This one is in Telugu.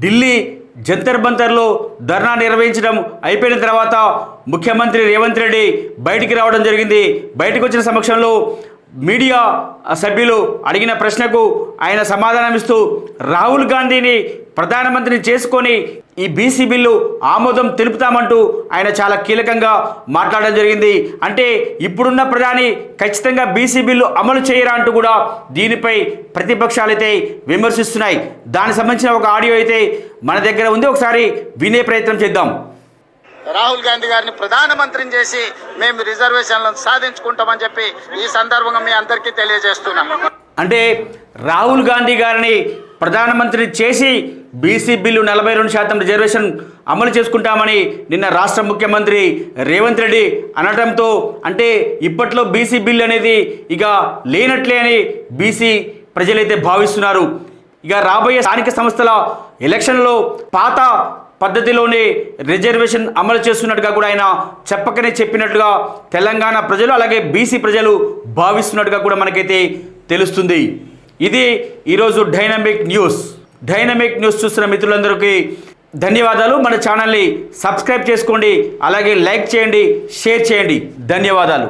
ఢిల్లీ జంతర్ బంతర్లో ధర్నా నిర్వహించడం అయిపోయిన తర్వాత ముఖ్యమంత్రి రేవంత్ రెడ్డి బయటికి రావడం జరిగింది. బయటకు వచ్చిన సమక్షంలో మీడియా సభ్యులు అడిగిన ప్రశ్నకు ఆయన సమాధానమిస్తూ రాహుల్ గాంధీని ప్రధానమంత్రిని చేసుకొని ఈ బీసీ బిల్లు ఆమోదం తెలుపుతామంటూ ఆయన చాలా కీలకంగా మాట్లాడడం జరిగింది. అంటే ఇప్పుడున్న ప్రధాని ఖచ్చితంగా బీసీ బిల్లు అమలు చేయరా అంటూ కూడా దీనిపై ప్రతిపక్షాలు అయితే విమర్శిస్తున్నాయి. దానికి సంబంధించిన ఒక ఆడియో అయితే మన దగ్గర ఉంది, ఒకసారి వినే ప్రయత్నం చేద్దాం. రాహుల్ గాంధీ గారిని ప్రధానమంత్రిని చేసి మేము రిజర్వేషన్లను సాధించుకుంటామని చెప్పి ఈ సందర్భంగా మీ అందరికీ తెలియజేస్తున్నాం. అంటే రాహుల్ గాంధీ గారిని ప్రధానమంత్రి చేసి బీసీ బిల్లు 42% రిజర్వేషన్ అమలు చేసుకుంటామని నిన్న రాష్ట్ర ముఖ్యమంత్రి రేవంత్ రెడ్డి అనడంతో అంటే ఇప్పట్లో బీసీ బిల్లు అనేది ఇక లేనట్లే అని బీసీ ప్రజలైతే భావిస్తున్నారు. ఇక రాబోయే స్థానిక సంస్థల ఎలక్షన్లో పాత పద్ధతిలోనే రిజర్వేషన్ అమలు చేస్తున్నట్టుగా కూడా ఆయన చెప్పకనే చెప్పినట్టుగా తెలంగాణ ప్రజలు అలాగే బీసీ ప్రజలు భావిస్తున్నట్టుగా కూడా మనకైతే తెలుస్తుంది. ఇది ఈరోజు డైనమిక్ న్యూస్ చూస్తున్న మిత్రులందరికీ ధన్యవాదాలు. మన ఛానల్ని సబ్స్క్రైబ్ చేసుకోండి, అలాగే లైక్ చేయండి, షేర్ చేయండి. ధన్యవాదాలు.